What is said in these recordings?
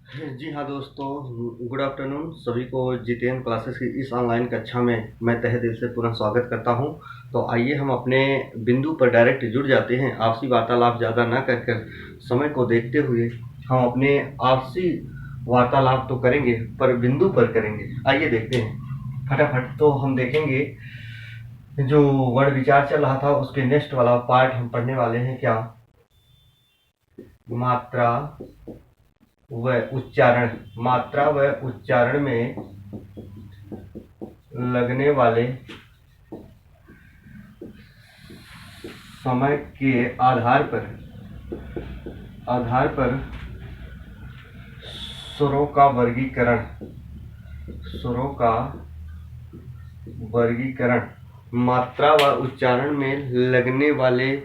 जी हाँ दोस्तों, good afternoon. सभी को जितेन क्लासेस की इस ऑनलाइन कक्षा में मैं तहे दिल से पुनः स्वागत करता हूं। तो आइए हम अपने बिंदु पर डायरेक्ट जुड़ जाते हैं। आपसी वार्तालाप ज़्यादा ना कर समय को देखते हुए हम अपने आपसी वार्तालाप तो करेंगे पर बिंदु पर करेंगे। आइए देखते हैं फटाफट। तो हम देखेंगे जो वर्ण विचार चल रहा था उसके नेक्स्ट वाला पार्ट हम पढ़ने वाले हैं। क्या? मात्रा व उच्चारण। मात्रा व उच्चारण में लगने वाले समय के आधार पर स्वरों का वर्गीकरण। मात्रा व उच्चारण में लगने वाले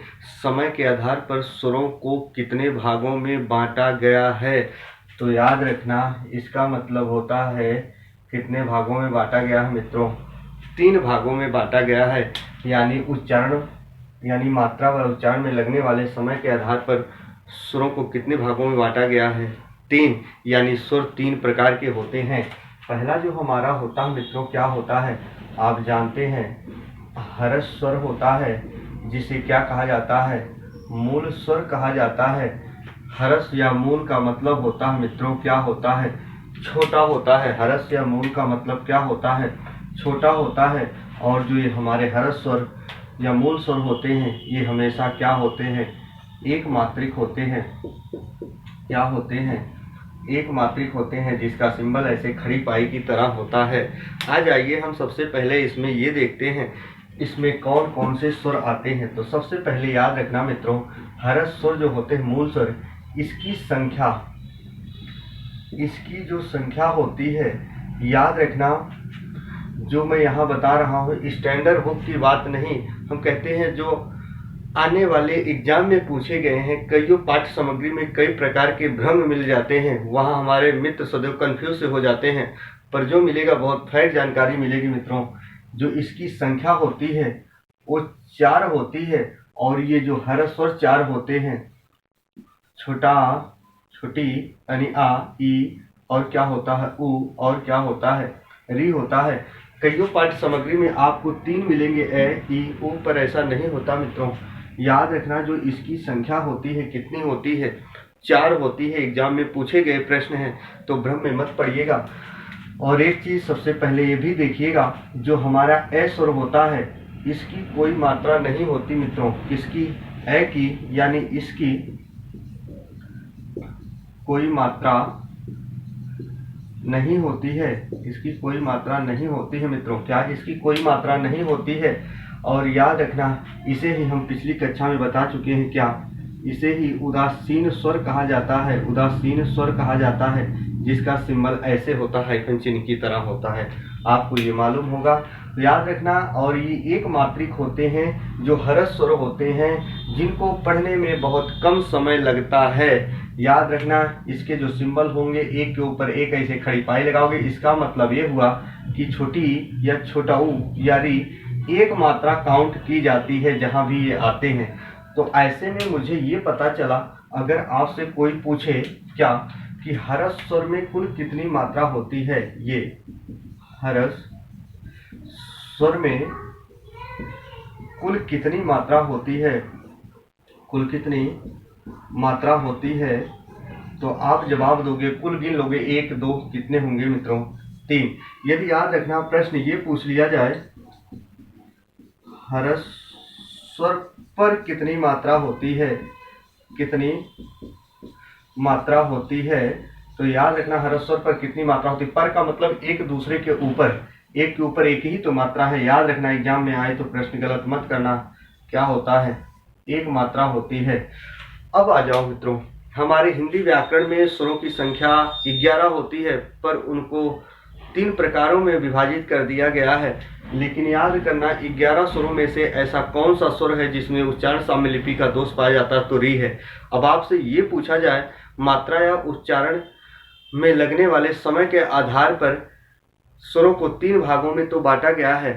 समय के आधार पर स्वरों को कितने भागों में बांटा गया है। तो याद रखना, इसका मतलब होता है कितने भागों में बांटा गया है मित्रों? 3 भागों में बांटा गया है। यानी मात्रा व उच्चारण में लगने वाले समय के आधार पर स्वरों को कितने भागों में बांटा गया है? 3। यानी स्वर 3 प्रकार के होते हैं। पहला जो हमारा होता है मित्रों, क्या होता है आप जानते हैं? हर्ष स्वर होता है, जिसे क्या कहा जाता है? मूल स्वर कहा जाता है। हर्ष या मूल का मतलब होता है मित्रों, क्या होता है? छोटा होता है। हर्ष या मूल का मतलब क्या होता है? छोटा होता है। और जो ये हमारे हर्ष स्वर या मूल स्वर होते हैं, ये हमेशा क्या होते हैं? एक मात्रिक होते हैं। क्या होते हैं? एक मात्रिक होते हैं, जिसका सिंबल ऐसे खड़ी पाई की तरह होता है। आज आइए हम सबसे पहले इसमें ये देखते हैं इसमें कौन कौन से स्वर आते हैं। तो सबसे पहले याद रखना मित्रों, हर्ष स्वर जो होते हैं मूल स्वर, इसकी जो संख्या होती है, याद रखना, जो मैं यहाँ बता रहा हूँ स्टैंडर्ड बुक की बात नहीं। हम कहते हैं जो आने वाले एग्जाम में पूछे गए हैं, कईयों पाठ्य सामग्री में कई प्रकार के भ्रम मिल जाते हैं। वहाँ हमारे मित्र सदैव कंफ्यूज से हो जाते हैं, पर जो मिलेगा बहुत फैक्ट जानकारी मिलेगी मित्रों। जो इसकी संख्या होती है वो 4 होती है। और ये जो हर्ष स्वर 4 होते हैं, छोटा, छोटी यानी आ, ई, और क्या होता है उ, और क्या होता है री होता है। कईयों पाठ्य सामग्री में आपको 3 मिलेंगे, ए, ई, उ, पर ऐसा नहीं होता मित्रों। याद रखना, जो इसकी संख्या होती है कितनी होती है? 4 होती है। एग्जाम में पूछे गए प्रश्न हैं, तो भ्रम में मत पड़िएगा। और एक चीज सबसे पहले ये भी देखिएगा, जो हमारा ए स्वर होता है, इसकी कोई मात्रा नहीं होती मित्रों। किसकी? ए की, यानी इसकी कोई मात्रा नहीं होती है। इसकी कोई मात्रा नहीं होती है मित्रों। क्या? इसकी कोई मात्रा नहीं होती है। और याद रखना, इसे ही हम पिछली कक्षा में बता चुके हैं। क्या? इसे ही उदासीन स्वर कहा जाता है। उदासीन स्वर कहा जाता है, जिसका सिंबल ऐसे होता है, हाइफन चिन्ह की तरह होता है। आपको ये मालूम होगा, तो याद रखना। और ये एक मात्रिक होते हैं, जो हर्ष स्वर होते हैं, जिनको पढ़ने में बहुत कम समय लगता है। याद रखना, इसके जो सिंबल होंगे, एक के ऊपर एक ऐसे खड़ी पाई लगाओगे, इसका मतलब ये हुआ कि छोटी या छोटा ऊ या री एक मात्रा काउंट की जाती है जहां भी ये आते हैं। तो ऐसे में मुझे ये पता चला, अगर आपसे कोई पूछे क्या कि हर्ष स्वर में कुल कितनी मात्रा होती है, ये हर्ष स्वर में कुल कितनी मात्रा होती है, कुल कितनी मात्रा होती है, तो आप जवाब दोगे, कुल गिन लोगे, 1 2 कितने होंगे मित्रों? 3। यदि याद रखना प्रश्न ये पूछ लिया जाए, हर्ष स्वर पर कितनी मात्रा होती है, कितनी मात्रा होती है, तो याद रखना हर्ष स्वर पर कितनी मात्रा होती है। पर का मतलब एक दूसरे के ऊपर, एक के ऊपर एक ही तो मात्रा है। याद रखना, एग्जाम में आए तो प्रश्न गलत मत करना। क्या होता है? एक मात्रा होती है। अब आ जाओ मित्रों, हमारे हिंदी व्याकरण में स्वरों की संख्या 11 होती है, पर उनको 3 प्रकारों में विभाजित कर दिया गया है। लेकिन याद करना, 11 स्वरों में से ऐसा कौन सा स्वर है जिसमें उच्चारण साम्य लिपि का दोष पाया जाता है? तो री है। अब आपसे ये पूछा जाए, मात्रा या उच्चारण में लगने वाले समय के आधार पर स्वरों को 3 भागों में तो बांटा गया है,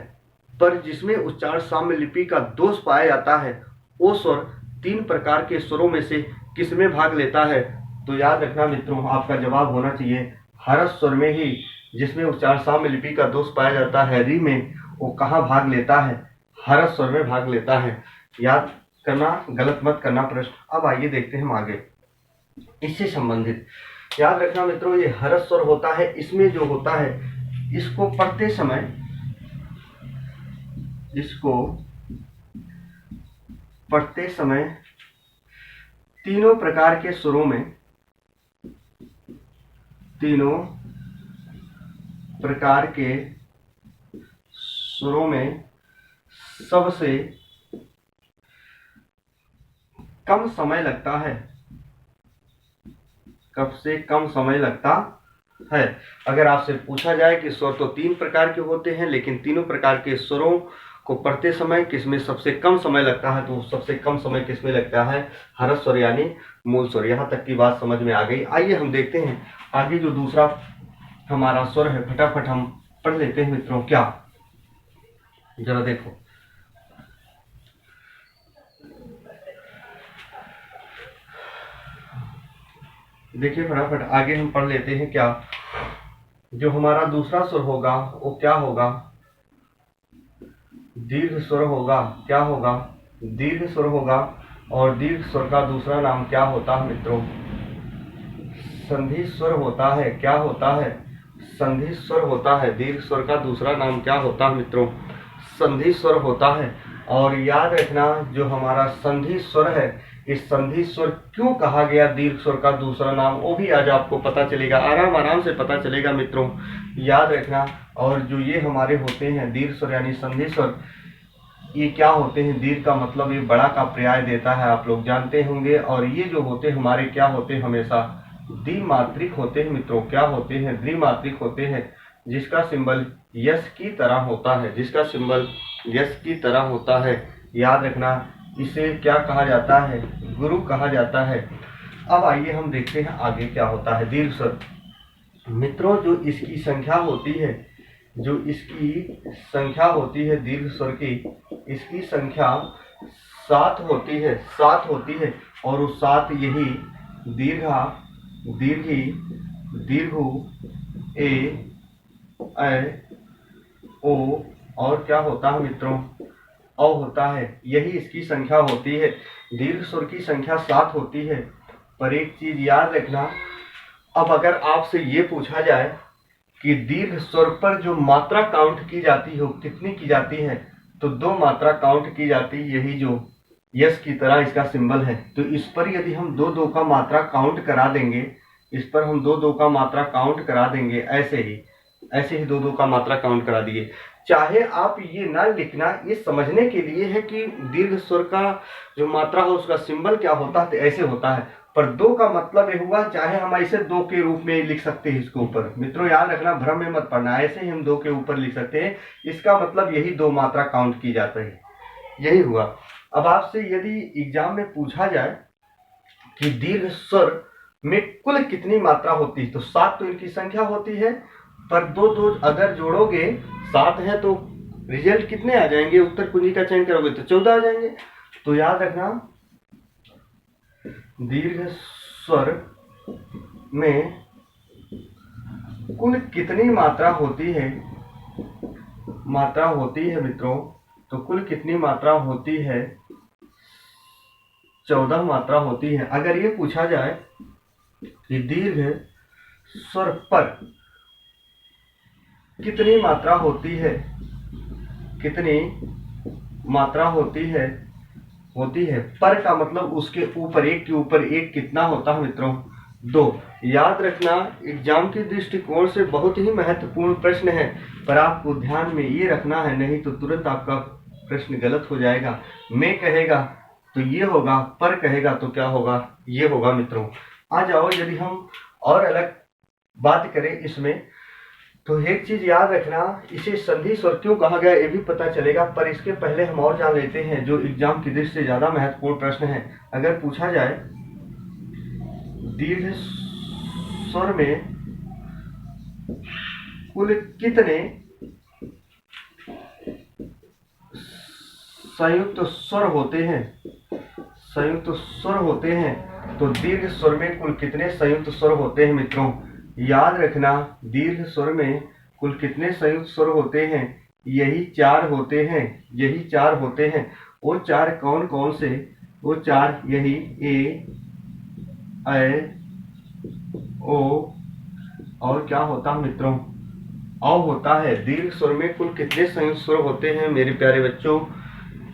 पर जिसमें उच्चारण साम्य लिपि का दोष पाया जाता है, वो स्वर 3 प्रकार के स्वरों में से किसमें भाग लेता है? तो याद रखना मित्रों, आपका जवाब होना चाहिए हर्ष स्वर में ही, जिसमें उच्चारण साम्य लिपि का दोष पाया जाता है री में, वो कहाँ भाग लेता है? हर्ष स्वर में भाग लेता है। याद करना, गलत मत करना प्रश्न। अब आइए देखते हैं हम आगे इससे संबंधित। याद रखना मित्रों, ये हर्ष स्वर होता है, इसमें जो होता है इसको पढ़ते समय तीनों प्रकार के सुरों में सबसे कम समय लगता है। कब से कम समय लगता है? अगर आपसे पूछा जाए कि स्वर तो 3 प्रकार के होते हैं, लेकिन तीनों प्रकार के स्वरों को पढ़ते समय किसमें सबसे कम समय लगता है, तो सबसे कम समय किसमें लगता है? हर्ष स्वर यानी मूल स्वर। यहाँ तक की बात समझ में आ गई। आइए हम देखते हैं आगे जो दूसरा हमारा स्वर है, फटाफट हम पढ़ लेते हैं मित्रों। क्या, जरा देखो, देखिए फटाफट आगे हम पढ़ लेते हैं। क्या, जो हमारा दूसरा स्वर होगा वो क्या होगा? दीर्घ स्वर होगा। क्या होगा? दीर्घ स्वर होगा। और दीर्घ स्वर का दूसरा नाम क्या होता है मित्रों? संधि स्वर होता है। क्या होता है? संधि स्वर होता है। दीर्घ स्वर का दूसरा नाम क्या होता है मित्रों? संधि स्वर होता है। और याद रखना, जो हमारा संधि स्वर है, इस संधि स्वर क्यों कहा गया दीर्घ स्वर का दूसरा नाम, वो भी आज आपको पता चलेगा, आराम से पता चलेगा मित्रों। याद रखना। और जो ये हमारे होते हैं दीर्घ स्वर यानी संधि स्वर, ये क्या होते हैं? दीर्घ का मतलब ये बड़ा का पर्याय देता है, आप लोग जानते होंगे। और ये जो होते हैं हमारे क्या होते हैं? हमेशा द्विमात्रिक होते हैं मित्रों। क्या होते हैं? द्विमात्रिक होते हैं, जिसका सिंबल यस की तरह होता है। जिसका सिंबल यस की तरह होता है। याद रखना, इसे क्या कहा जाता है? गुरु कहा जाता है। अब आइए हम देखते हैं आगे क्या होता है दीर्घ स्वर। मित्रों, जो इसकी संख्या होती है, दीर्घ स्वर की, इसकी संख्या 7 होती है। 7 होती है। और वो 7 यही दीर्घा, दीर्घी, दीर्घु, ए, ओ, और क्या होता है मित्रों? औ होता है। यही इसकी संख्या होती है। दीर्घ स्वर की संख्या 7 होती है। पर एक चीज याद रखना, अब अगर आपसे ये पूछा जाए कि दीर्घ स्वर पर जो मात्रा काउंट की जाती हो, कितनी की जाती है, तो 2 मात्रा काउंट की जाती है। यही जो यस की तरह इसका सिंबल है, तो इस पर यदि हम 2 का मात्रा काउंट करा देंगे, इस पर हम 2 का मात्रा काउंट करा देंगे, ऐसे ही 2 का मात्रा काउंट करा दिए। चाहे आप ये ना लिखना, ये समझने के लिए है कि दीर्घ स्वर का जो मात्रा हो उसका सिंबल क्या होता है, तो ऐसे होता है। पर 2 का मतलब ये हुआ, चाहे हम ऐसे 2 के रूप में लिख सकते हैं इसके ऊपर। मित्रों याद रखना, भ्रम में मत पड़ना, ऐसे ही हम 2 के ऊपर लिख सकते हैं। इसका मतलब यही 2 मात्रा काउंट की जाती है, यही हुआ। अब आपसे यदि एग्जाम में पूछा जाए कि दीर्घ स्वर में कुल कितनी मात्रा होती है, तो 7 तो इनकी संख्या होती है, पर 2 अगर जोड़ोगे, 7 है तो रिजल्ट कितने आ जाएंगे? उत्तर कुंजी का चयन करोगे तो 14 आ जाएंगे। तो याद रखना, दीर्घ स्वर में कुल कितनी मात्रा होती है मित्रों? तो कुल कितनी मात्रा होती है? 14 मात्रा होती है। अगर ये पूछा जाए कि दीर्घ स्वर पर कितनी मात्रा होती है, पर का मतलब उसके ऊपर एक के ऊपर एक कितना होता है मित्रों? 2। याद रखना, एग्जाम के दृष्टिकोण से बहुत ही महत्वपूर्ण प्रश्न है, पर आपको ध्यान में ये रखना है, नहीं तो तुरंत आपका प्रश्न गलत हो जाएगा। मैं कहेगा तो ये होगा, पर कहेगा तो क्या होगा? ये होगा मित्रों। आ जाओ, यदि हम और अलग बात करें इसमें, तो एक चीज याद रखना, इसे संधि स्वर क्यों कहा गया ये भी पता चलेगा। पर इसके पहले हम और जान लेते हैं जो एग्जाम की दृष्टि से ज्यादा महत्वपूर्ण प्रश्न है। अगर पूछा जाए दीर्घ स्वर में कुल कितने संयुक्त स्वर होते हैं, तो दीर्घ स्वर में कुल कितने संयुक्त स्वर होते हैं मित्रों? याद रखना, दीर्घ स्वर में कुल कितने संयुक्त स्वर होते हैं? यही 4 होते हैं, यही 4 होते हैं। वो 4 कौन कौन से? वो 4 यही ए, ऐ, ओ और क्या होता है मित्रों? औ होता है। दीर्घ स्वर में कुल कितने संयुक्त स्वर होते हैं मेरे प्यारे बच्चों?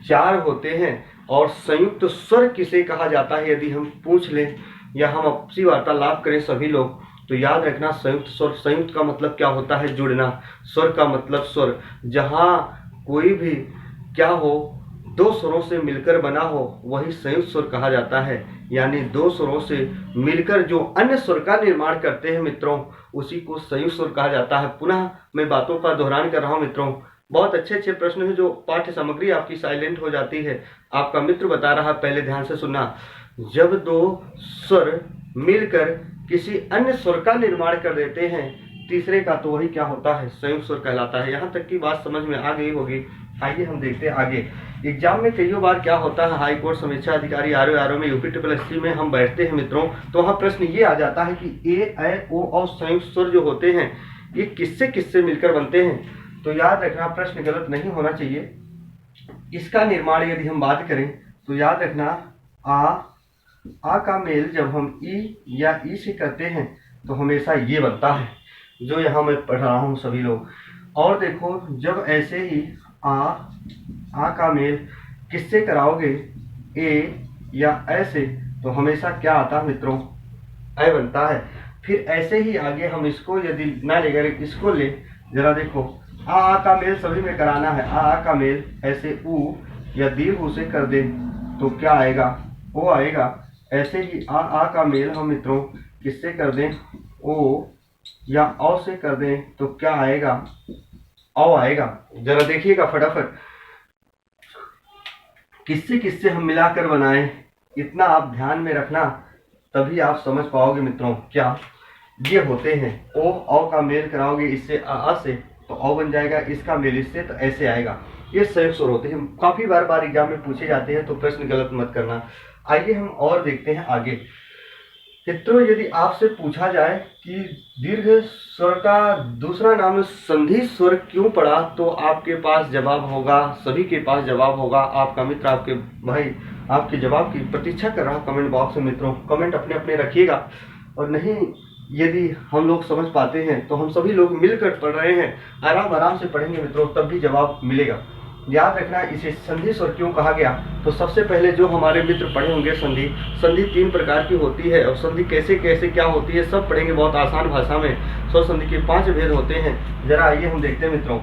4 होते हैं। और संयुक्त स्वर किसे कहा जाता है यदि हम पूछ लें या हम आपसी वार्तालाप करें सभी लोग, तो याद रखना संयुक्त स्वर, संयुक्त का मतलब क्या होता है? जुड़ना। स्वर का मतलब स्वर, जहां कोई भी क्या हो, 2 स्वरों से मिलकर बना हो वही संयुक्त स्वर कहा जाता है। यानी 2 स्वरों से मिलकर जो अन्य स्वर का निर्माण करते हैं मित्रों, उसी को संयुक्त स्वर कहा जाता है। पुनः मैं बातों का दोहरान कर रहा हूं मित्रों, बहुत अच्छे अच्छे प्रश्न हैं जो पाठ्य सामग्री आपकी साइलेंट हो जाती है। आपका मित्र बता रहा, पहले ध्यान से सुनना। जब 2 स्वर मिलकर किसी अन्य स्वर का निर्माण कर देते हैं तीसरे का, तो वही क्या होता है? संयुक्त स्वर कहलाता है। यहाँ तक की बात समझ में आ गई होगी। आइए हम देखते हैं आगे। एग्जाम में कई बार क्या होता है, हाई कोर्ट समीक्षा अधिकारी आरओ में यूपी SSC में हम बैठते हैं मित्रों, तो वहाँ प्रश्न ये आ जाता है कि ए, ऐ, ओ और संयुक्त स्वर जो होते हैं ये किससे किससे मिलकर बनते हैं? तो याद रखना, प्रश्न गलत नहीं होना चाहिए। इसका निर्माण यदि हम बात करें तो याद रखना, आ का मेल जब हम ई या ई से करते हैं तो हमेशा ये बनता है, जो यहाँ मैं पढ़ रहा हूँ सभी लोग। और देखो, जब ऐसे ही आ का मेल किससे कराओगे? ए या ऐ से, तो हमेशा क्या आता है मित्रों? ऐ बनता है। फिर ऐसे ही आगे हम इसको यदि ना लेकर इसको ले, जरा देखो, आ का मेल सभी में कराना है। आ का मेल ऐसे ऊ या दीर्घ ऊ से कर दे तो क्या आएगा? ओ आएगा। ऐसे ही आ का मेल हम मित्रों किससे कर दें? ओ या औ से कर दें तो क्या आएगा? औ आएगा। जरा देखिएगा फटाफट, किससे किससे हम मिलाकर बनाएं, इतना आप ध्यान में रखना, तभी आप समझ पाओगे मित्रों। क्या ये होते हैं? ओ औ का मेल कराओगे इससे आ से तो औ बन जाएगा, इसका मेल इससे तो ऐसे आएगा। ये संयुक्त स्वर होते हैं, काफी बार एग्जाम में पूछे जाते हैं, तो प्रश्न गलत मत करना। आइए हम और देखते हैं आगे। मित्रों, यदि आपसे पूछा जाए कि दीर्घ स्वर का दूसरा नाम संधि स्वर क्यों पड़ा, तो आपके पास जवाब होगा, सभी के पास जवाब होगा। आपका मित्र, आपके भाई आपके जवाब की प्रतीक्षा कर रहा कमेंट बॉक्स में। मित्रों, कमेंट अपने अपने रखिएगा, और नहीं यदि हम लोग समझ पाते हैं तो हम सभी लोग मिलकर पढ़ रहे हैं, आराम आराम से पढ़ेंगे मित्रों, तब भी जवाब मिलेगा। याद रखना, इसे संधि स्वर क्यों कहा गया? तो सबसे पहले जो हमारे मित्र पढ़े होंगे, संधि 3 प्रकार की होती है, और संधि कैसे कैसे क्या होती है सब पढ़ेंगे बहुत आसान भाषा में। स्वर संधि के 5 भेद होते हैं। जरा आइए हम देखते हैं मित्रों।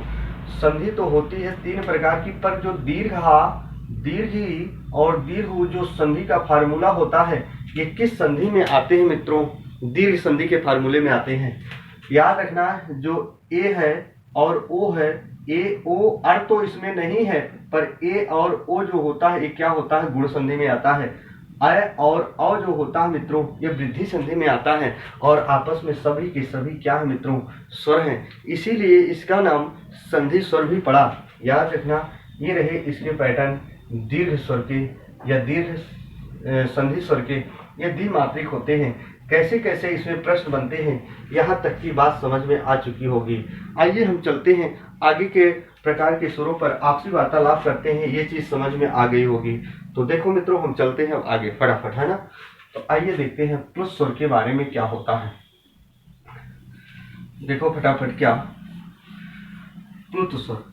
संधि तो होती है 3 प्रकार की, पर जो दीर्घ हा, दीर्घ ई और दीर्घ ऊ जो संधि का फार्मूला होता है, ये किस संधि में आते हैं मित्रों? दीर्घ संधि के फार्मूले में आते हैं। याद रखना, जो ए है और ओ है, ए ओ अर्थ तो इसमें नहीं है, पर ए और ओ जो होता है ये क्या होता है? गुण संधि में आता है। अ और औ जो होता है मित्रों, ये वृद्धि संधि में आता है, और आपस में सभी के सभी क्या है मित्रों? स्वर हैं, इसीलिए इसका नाम संधि स्वर भी पड़ा। याद रखना, ये रहे इसके पैटर्न दीर्घ स्वर के या दीर्घ संधि स्वर के, ये द्विमात्रिक होते हैं। कैसे कैसे इसमें प्रश्न बनते हैं, यहाँ तक की बात समझ में आ चुकी होगी। आइए हम चलते हैं आगे के प्रकार के स्वरों पर, आपसी वार्तालाप करते हैं, ये चीज समझ में आ गई होगी। तो देखो मित्रों, हम चलते हैं अब आगे फटाफट, है ना। तो आइए देखते हैं प्लुत स्वर के बारे में क्या होता है। देखो फटाफट, क्या प्लुत स्वर?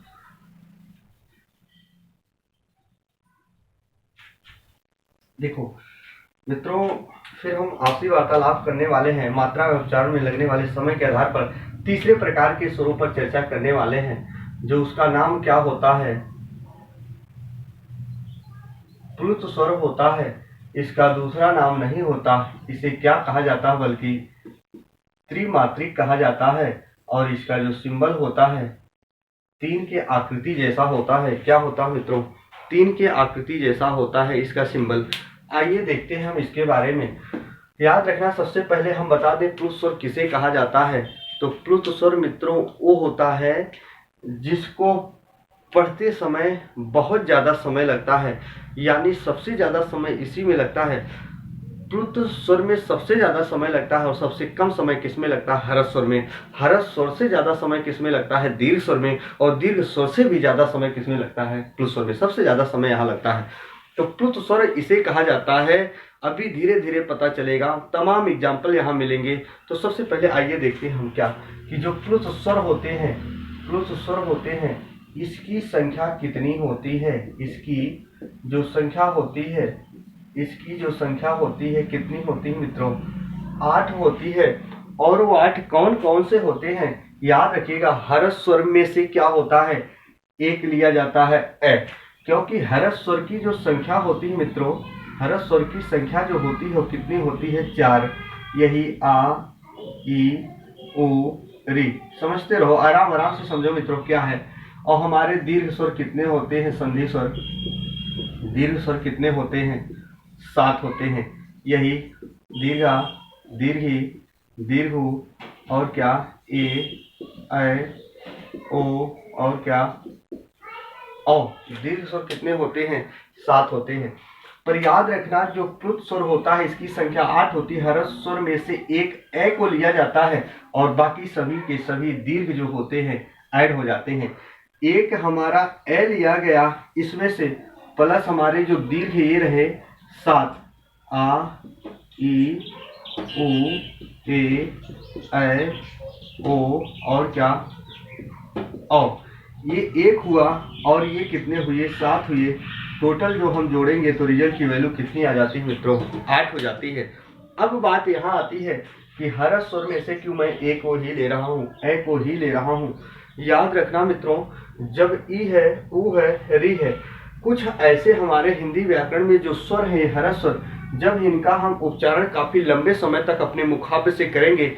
देखो मित्रों, फिर हम आपसी वार्तालाप करने वाले हैं, मात्रा और उच्चारण में लगने वाले समय के आधार पर तीसरे प्रकार के स्वरों पर चर्चा करने वाले हैं, जो उसका नाम क्या होता है? प्लुत स्वर होता है। इसका दूसरा नाम नहीं होता, इसे क्या कहा जाता है? बल्कि त्रिमात्रिक कहा जाता है। और इसका जो सिंबल होता है 3 के आकृति जैसा होता है। क्या होता है मित्रों? 3 के आकृति जैसा होता है इसका सिंबल। आइए देखते हैं हम इसके बारे में। याद रखना, सबसे पहले हम बता दें प्लुत स्वर किसे कहा जाता है। तो प्लुत स्वर मित्रों वो होता है जिसको पढ़ते समय बहुत ज़्यादा समय लगता है, यानी सबसे ज़्यादा समय इसी में लगता है। प्लुत स्वर में सबसे ज्यादा समय लगता है और सबसे कम समय किसमें लगता है? हरस स्वर में। हरस स्वर से ज्यादा समय किसमें लगता है? दीर्घ स्वर में। और दीर्घ स्वर से भी ज्यादा समय किसमें लगता है? प्लुत स्वर में। सबसे ज्यादा समय यहाँ लगता है। तो प्लुत स्वर इसे कहा जाता है। अभी धीरे धीरे पता चलेगा, तमाम एग्जाम्पल यहाँ मिलेंगे। तो सबसे पहले आइए देखते हैं हम क्या कि जो प्लुत स्वर होते हैं, प्लुत स्वर होते हैं, इसकी संख्या कितनी होती है? इसकी जो संख्या होती है, इसकी जो संख्या होती है कितनी होती है मित्रों? 8 होती है। और वो 8 कौन कौन से होते हैं? याद रखिएगा, हरस स्वर में से क्या होता है? एक लिया जाता है ए, क्योंकि हरस स्वर की जो संख्या होती है मित्रों, हरस स्वर की संख्या जो होती है वो कितनी होती है? 4। यही आ, ई, उ, री। समझते रहो, आराम आराम से समझो मित्रों क्या है। और हमारे दीर्घ स्वर कितने होते हैं? संधि स्वर, दीर्घ स्वर कितने होते हैं? 7 होते हैं। यही दीर्घा, दीर्घी, दीर्घु और क्या? ए, ओ और क्या? औ। दीर्घ स्वर कितने होते हैं? 7 होते हैं। पर याद रखना, जो प्लुत स्वर होता है इसकी संख्या 8 होती है। हरस स्वर में से एक ए को लिया जाता है और बाकी सभी के सभी दीर्घ जो होते हैं ऐड हो जाते हैं। एक हमारा ए लिया गया, इसमें से प्लस हमारे जो दीर्घ ये रहे 7, आ, ई, उ, ए, ओ और क्या? औ। ये एक हुआ और ये कितने हुए? 7 हुए। टोटल जो हम जोड़ेंगे तो रिजल्ट की वैल्यू कितनी आ जाती है मित्रों? 8 हो जाती है। अब बात यहाँ आती है कि हरस स्वर में से क्यों मैं ए को ही ले रहा हूँ, ए को ही ले रहा हूँ। याद रखना मित्रों, जब ई है, उ है, री है, कुछ ऐसे हमारे हिंदी व्याकरण में जो स्वर है हरस स्वर, जब इनका हम उच्चारण काफी लंबे समय तक अपने मुखाग्र से करेंगे,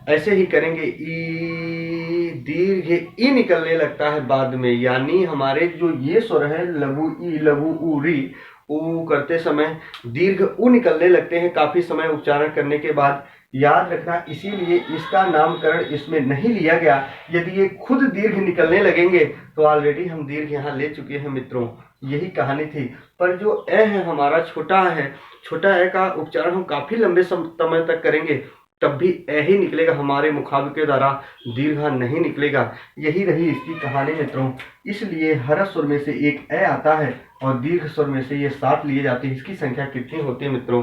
ऐसे ही करेंगे, ई दीर्घ ई निकलने लगता है बाद में। यानी हमारे जो ये स्वर है लघु ई, लघु उ, री, उ करते समय दीर्घ उ निकलने लगते हैं काफी समय उच्चारण करने के बाद। याद रखना, इसीलिए इसका नामकरण इसमें नहीं लिया गया। यदि ये खुद दीर्घ निकलने लगेंगे तो ऑलरेडी हम दीर्घ यहाँ ले चुके हैं मित्रों। यही कहानी थी। पर जो ए है हमारा छोटा है, छोटा ए का उच्चारण हम काफी लंबे समय तक करेंगे तब भी ए ही निकलेगा, हमारे मुखाग्र के द्वारा दीर्घ नहीं निकलेगा। यही रही इसकी कहानी मित्रों। इसलिए हरस स्वर में से एक ए आता है और दीर्घ स्वर में से ये 7 लिए जाते हैं। इसकी संख्या कितनी होती है मित्रों?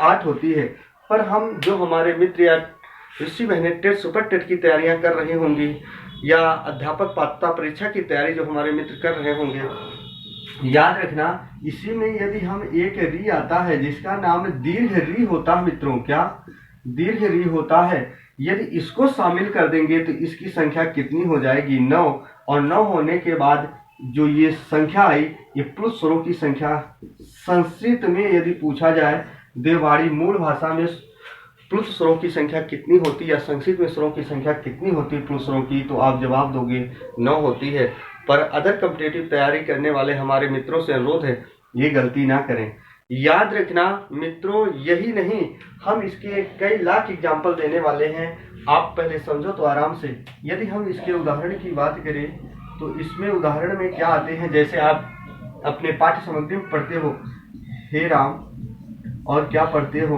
8 होती है। पर हम जो हमारे मित्र या ऋषि बहने टेट, सुपर टेट की तैयारियां कर रही होंगी या अध्यापक पात्रता परीक्षा की तैयारी जो हमारे मित्र कर रहे होंगे, याद रखना, इसी में यदि हम एक री आता है जिसका नाम दीर्घ री होता है मित्रों, क्या? दीर्घ री होता है। यदि इसको शामिल कर देंगे तो इसकी संख्या कितनी हो जाएगी? 9। और 9 होने के बाद जो ये संख्या आई, ये प्लुत स्वरों की संख्या। संस्कृत में यदि पूछा जाए, देववाड़ी मूल भाषा में प्लुत स्वरों की संख्या कितनी होती है या संस्कृत में स्वरों की संख्या कितनी होती है प्लुत स्वरों की, तो आप जवाब दोगे 9 होती है। पर अदर कॉम्पिटिटिव तैयारी करने वाले हमारे मित्रों से अनुरोध है, ये गलती ना करें। याद रखना मित्रों, यही नहीं, हम इसके कई लाख एग्जाम्पल देने वाले हैं। आप पहले समझो तो आराम से। यदि हम इसके उदाहरण की बात करें तो इसमें उदाहरण में क्या आते हैं, जैसे आप अपने पाठ्य सामग्री में पढ़ते हो, हे राम, और क्या पढ़ते हो?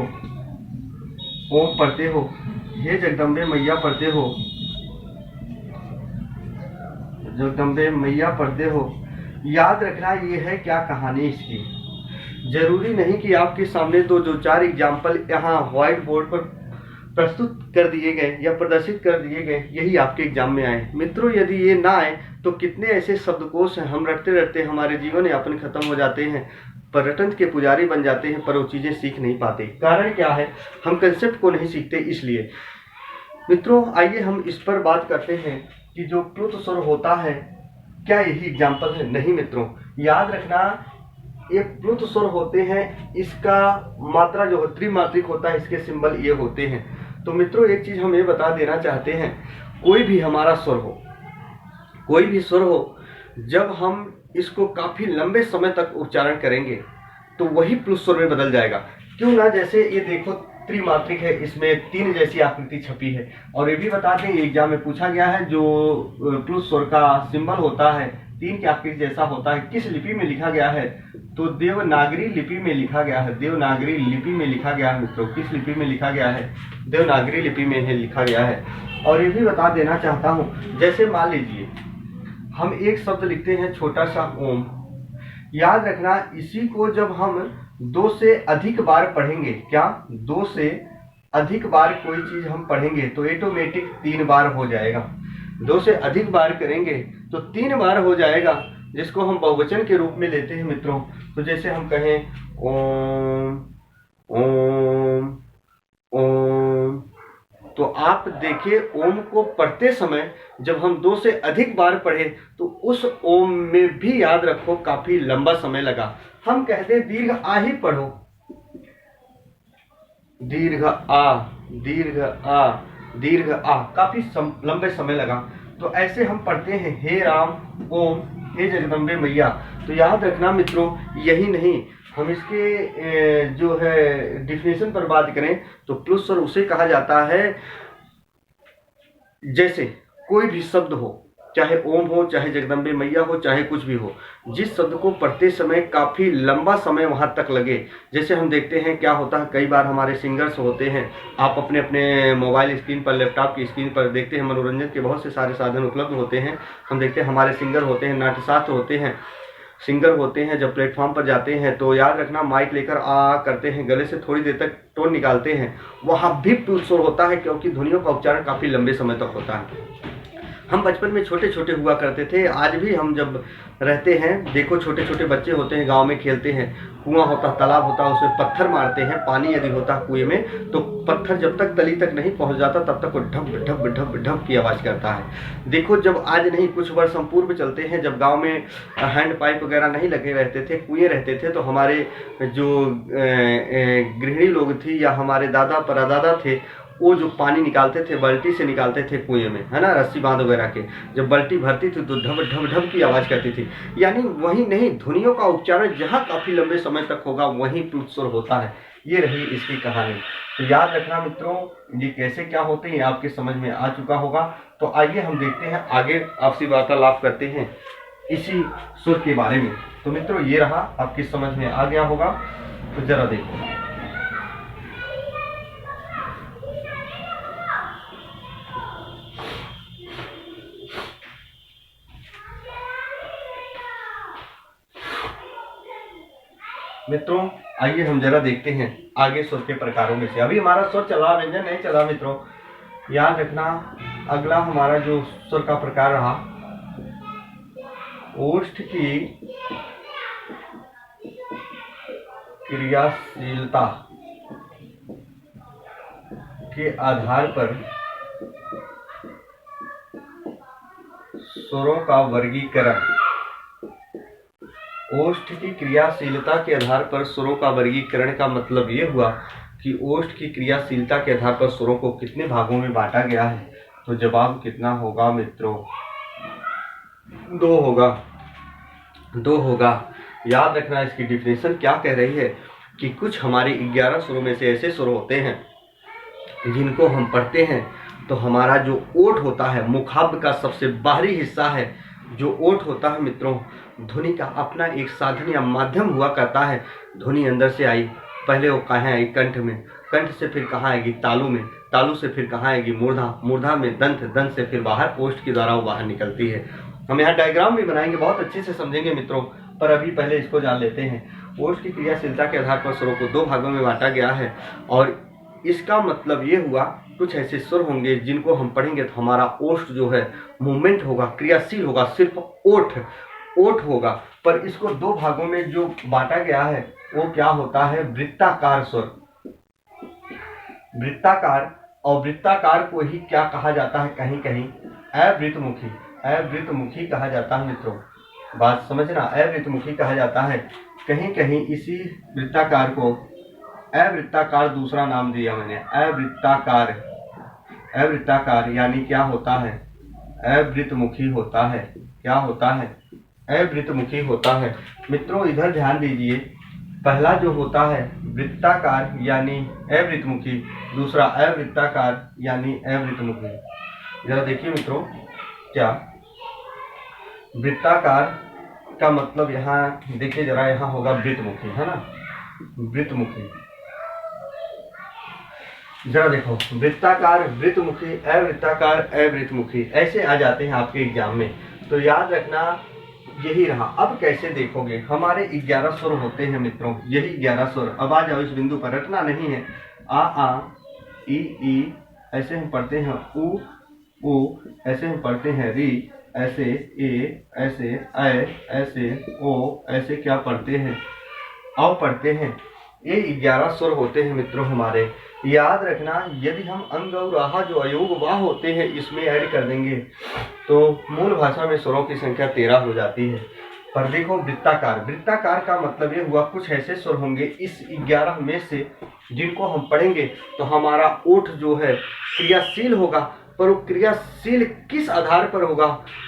ओम पढ़ते हो, हे जगदम्बे मैया पढ़ते हो, जगदम्बे मैया पढ़ते हो। याद रखना, ये है क्या कहानी इसकी। जरूरी नहीं कि आपके सामने दो चार एग्जाम्पल यहाँ व्हाइट बोर्ड पर प्रस्तुत कर दिए गए या प्रदर्शित कर दिए गए यही आपके एग्जाम में आए। मित्रों, यदि ये ना आए तो कितने ऐसे शब्दकोश हैं, हम रटते रटते हमारे जीवन यापन खत्म हो जाते हैं, पर्यटन के पुजारी बन जाते हैं, पर वो चीज़ें सीख नहीं पाते। कारण क्या है? हम कंसेप्ट को नहीं सीखते। इसलिए मित्रों, आइए हम इस पर बात करते हैं कि जो प्लुत स्वर होता है, क्या यही एग्जाम्पल है? नहीं मित्रों, याद रखना, एक प्लुत स्वर होते हैं, इसका मात्रा जो त्रिमात्रिक होता है, इसके सिंबल ये होते हैं। तो मित्रों, एक चीज हम ये बता देना चाहते हैं, कोई भी हमारा स्वर हो, कोई भी स्वर हो, जब हम इसको काफी लंबे समय तक उच्चारण करेंगे तो वही प्लुत स्वर में बदल जाएगा। क्यों ना? जैसे ये देखो, त्रिमात्रिक है, इसमें 3 जैसी आकृति छपी है। और ये भी बताते हैं, एग्जाम में पूछा गया है, जो प्लुत स्वर का सिंबल होता है 3 की आकृति जैसा होता है। किस लिपि में लिखा गया है? तो देवनागरी लिपि में लिखा गया है। देवनागरी लिपि में लिखा गया है मित्रों। किस लिपि में लिखा गया है? देवनागरी लिपि में लिखा गया है। और ये भी बता देना चाहता हूँ, जैसे मान लीजिए हम एक शब्द लिखते हैं छोटा सा ओम, याद रखना इसी को जब हम 2 से अधिक बार पढ़ेंगे, क्या 2 से अधिक बार कोई चीज हम पढ़ेंगे तो ऑटोमेटिक 3 बार हो जाएगा। 2 से अधिक बार करेंगे तो 3 बार हो जाएगा, जिसको हम बहुवचन के रूप में लेते हैं मित्रों। तो जैसे हम कहें ओम ओम ओम, तो आप देखिए ओम को पढ़ते समय जब हम 2 से अधिक बार पढ़े तो उस ओम में भी याद रखो काफी लंबा समय लगा। हम कहते हैं दीर्घ आ ही पढ़ो, दीर्घ आ दीर्घ आ दीर्घ आ, काफी लंबे समय लगा। तो ऐसे हम पढ़ते हैं हे राम ओम, हे जगदम्बे मैया। तो याद रखना मित्रों, यही नहीं, हम इसके जो है डिफिनेशन पर बात करें तो प्लस स्वर उसे कहा जाता है जैसे कोई भी शब्द हो, चाहे ओम हो, चाहे जगदम्बे मैया हो, चाहे कुछ भी हो, जिस शब्द को पढ़ते समय काफी लंबा समय वहां तक लगे। जैसे हम देखते हैं क्या होता है, कई बार हमारे सिंगर्स होते हैं, आप अपने अपने मोबाइल स्क्रीन पर, लैपटॉप की स्क्रीन पर देखते हैं, मनोरंजन के बहुत से सारे साधन उपलब्ध होते हैं। हम देखते हैं हमारे सिंगर होते हैं, नाट्यशास्त्र होते हैं, सिंगर होते हैं, जब प्लेटफॉर्म पर जाते हैं तो याद रखना माइक लेकर आ करते हैं, गले से थोड़ी देर तक टोन निकालते हैं, वहां भी पुल स्वर होता है क्योंकि ध्वनियों का उच्चारण काफी लंबे समय तक होता है। हम बचपन में छोटे छोटे हुआ करते थे, आज भी हम जब रहते हैं देखो छोटे छोटे बच्चे होते हैं, गांव में खेलते हैं, कुआं होता, तालाब होता, उसमें पत्थर मारते हैं, पानी यदि होता कुएं में तो पत्थर जब तक तली तक नहीं पहुंच जाता तब तक वो ढप ढप ढप ढप की आवाज़ करता है। देखो जब आज नहीं, कुछ वर्ष हम पूर्व चलते हैं, जब गाँव में हैंड पाइप वगैरह नहीं लगे रहते थे, कुएँ रहते थे, तो हमारे जो गृहिणी लोग थी या हमारे दादा परदादा थे, वो जो पानी निकालते थे बाल्टी से निकालते थे कुएं में, है ना, रस्सी बांध वगैरह के, जब बाल्टी भरती थी तो ढप ढप ढप की आवाज़ करती थी। यानी वही नहीं, ध्वनियों का उच्चारण जहाँ काफ़ी लंबे समय तक होगा वहीं प्लुत स्वर होता है। ये रही इसकी कहानी। तो याद रखना मित्रों, ये कैसे क्या होते हैं आपके समझ में आ चुका होगा। तो आइए हम देखते हैं आगे, आपसी वार्तालाप करते हैं इसी सुर के बारे में। तो मित्रों ये रहा, आपकी समझ में आ गया होगा। तो जरा देखो, मित्रों आइए हम जरा देखते हैं आगे स्वर के प्रकारों में से। अभी हमारा स्वर चला, व्यंजन नहीं चला मित्रों, याद रखना। अगला हमारा जो स्वर का प्रकार रहा, ओष्ठ की क्रियाशीलता के आधार पर स्वरों का वर्गीकरण। ओष्ठ की क्रियाशीलता के आधार पर स्वरों का वर्गीकरण का मतलब ये हुआ कि ओष्ठ की क्रियाशीलता के आधार पर स्वरों को कितने भागों में बांटा गया है। तो जवाब कितना होगा मित्रों? 2 होगा, 2 होगा। याद रखना, इसकी डिफिनेशन क्या कह रही है कि कुछ हमारे 11 स्वरों में से ऐसे स्वर होते हैं जिनको हम पढ़ते हैं तो हमारा जो ओठ होता है, मुखाब्ब का सबसे बाहरी हिस्सा है, जो ओठ होता है मित्रों, ध्वनि का अपना एक साधन या माध्यम हुआ करता है। ध्वनि अंदर से आई, पहले वो कहाँ आएगी? कंठ में, कंठ से फिर कहाँ आएगी? तालु में, तालु से फिर कहाँ आएगी? मूर्धा, मूर्धा में दंत, दंत से फिर बाहर, ओष्ठ के द्वारा वो बाहर निकलती है। हम यहाँ डायग्राम भी बनाएंगे, बहुत अच्छे से समझेंगे मित्रों, पर अभी पहले इसको जान लेते हैं। ओष्ठ की क्रियाशीलता के आधार पर स्वरों को 2 भागों में बांटा गया है और इसका मतलब ये हुआ कुछ ऐसे स्वर होंगे जिनको हम पढ़ेंगे तो हमारा ओष्ठ जो है मूवमेंट होगा, क्रियाशील होगा, सिर्फ ओठ होगा। पर इसको 2 भागों में जो बांटा गया है वो क्या होता है? वृत्ताकार स्वर। वृत्ताकार, और वृत्ताकार को ही क्या कहा जाता है? कहीं कहीं अवृतमुखी, अवृतमुखी कहा जाता है मित्रों। बात समझना, अवृतमुखी कहा जाता है। कहीं कहीं इसी वृत्ताकार को अवृत्ताकार दूसरा नाम दिया मैंने, अवृत्ताकार। अवृत्ताकार यानी क्या होता है? अवृतमुखी होता है। क्या होता है? अवृतमुखी होता है। मित्रों इधर ध्यान दीजिए, पहला जो होता है वृत्ताकार यानी अवृतमुखी, दूसरा अवृत्ताकार यानी अवृतमुखी। जरा देखिए मित्रों, क्या वृत्ताकार का मतलब यहाँ देखिए जरा, यहाँ होगा वृत्तमुखी, है ना, वृत्तमुखी। जरा देखो, वृत्ताकार, वृत्तमुखी, अवृत्ताकार, अवृत्तमुखी, ऐसे आ जाते हैं आपके एग्जाम में। तो याद रखना यही रहा। अब कैसे देखोगे, हमारे 11 स्वर होते हैं मित्रों, यही 11 स्वर। अब आ जाओ इस बिंदु पर, रटना नहीं है। आ ई ऐसे हम पढ़ते हैं, उ ऐसे हम पढ़ते हैं, री ऐसे, ए ऐसे, ऐसे, ओ ऐसे क्या पढ़ते हैं, औ पढ़ते हैं। ये 11 स्वर होते हैं मित्रों हमारे। याद रखना, यदि हम अंग और आहा जो अयोग वाह होते हैं इसमें ऐड कर देंगे तो मूल भाषा में स्वरों की संख्या 13 हो जाती है। पर देखो वृत्ताकार, वृत्ताकार का मतलब ये हुआ कुछ ऐसे स्वर होंगे इस 11 में से जिनको हम पढ़ेंगे तो हमारा ओठ जो है क्रियाशील होगा, पर वो क्रियाशील किस आधार पर होगा,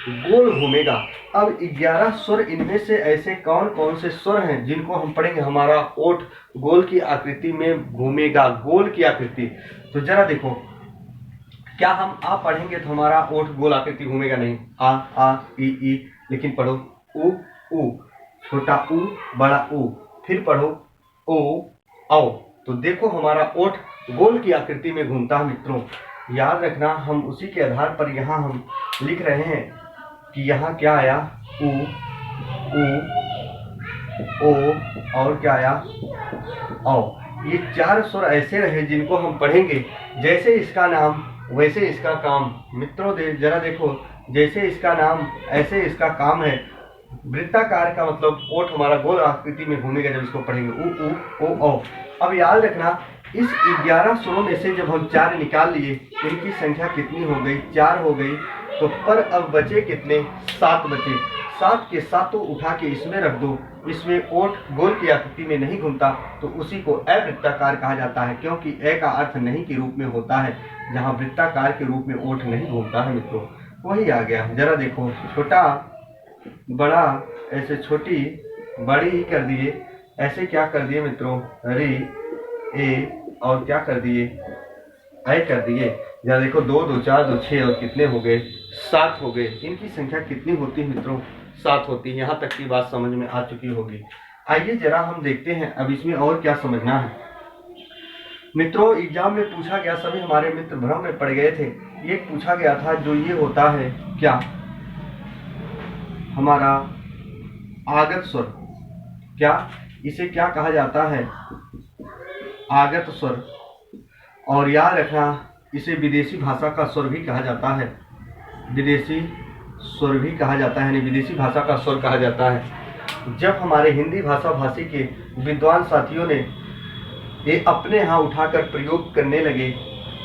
गोल घूमेगा। अब 11 स्वर, इनमें से ऐसे कौन कौन से स्वर हैं जिनको हम पढ़ेंगे हमारा ओठ गोल की आकृति में घूमेगा, गोल की आकृति। तो जरा देखो, क्या हम आ पढ़ेंगे तो हमारा ओठ गोल आकृति घूमेगा? नहीं। आ ई, लेकिन पढ़ो उ, छोटा उ बड़ा उ, फिर पढ़ो ओ औ, तो देखो हमारा ओठ गोल की आकृति में घूमता है मित्रों। याद रखना, हम उसी के आधार पर यहाँ हम लिख रहे हैं कि यहाँ क्या आया, उ ओ और क्या आया, औ। ये 4 स्वर ऐसे रहे जिनको हम पढ़ेंगे जैसे इसका नाम वैसे इसका काम। मित्रों जरा देखो, जैसे इसका नाम ऐसे इसका काम है। वृत्ताकार का मतलब ओठ हमारा गोल आकृति में घूमेगा जब इसको पढ़ेंगे, उ ओ औ। अब याद रखना, इस 11 स्वरों में से जब हम 4 निकाल लिए, इनकी संख्या कितनी हो गई, 4 हो गई। तो पर अब बचे कितने, 7 बचे। 7 के सातों उठा के इसमें रख दो, इसमें ओठ गोल की आकृति में नहीं घूमता तो उसी को अवृत्ताकार कहा जाता है, क्योंकि ए का अर्थ नहीं के रूप में होता है, जहाँ वृत्ताकार के रूप में ओठ नहीं घूमता है मित्रों, वही आ गया। जरा देखो, छोटा बड़ा ऐसे छोटी बड़ी कर दिए, ऐसे क्या कर दिए मित्रों, री ए और क्या कर दिए, ऐ कर दिए। जरा देखो, 2 2 4 2 6 और कितने हो गए, 7 हो गए। इनकी संख्या कितनी होती है मित्रों, 7 होती है। यहाँ तक की बात समझ में आ चुकी होगी। आइए जरा हम देखते हैं अब इसमें और क्या समझना है मित्रों। एग्जाम में पूछा गया, सभी हमारे मित्र भ्रम में पड़ गए थे। एक पूछा गया था जो ये होता है क्या, हमारा आगत स्वर, क्या इसे क्या कहा जाता है, आगत स्वर। और याद रखना, इसे विदेशी भाषा का स्वर भी कहा जाता है, विदेशी स्वर भी कहा जाता है, यानी विदेशी भाषा का स्वर कहा जाता है। जब हमारे हिंदी भाषा भाषी के विद्वान साथियों ने ये अपने यहाँ उठाकर प्रयोग करने लगे,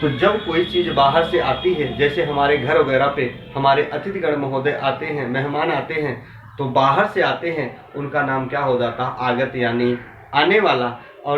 तो जब कोई चीज़ बाहर से आती है, जैसे हमारे घर वगैरह पे हमारे अतिथिगण महोदय आते हैं, मेहमान आते हैं, तो बाहर से आते हैं, उनका नाम क्या हो जाता है, आगत, यानी आने वाला।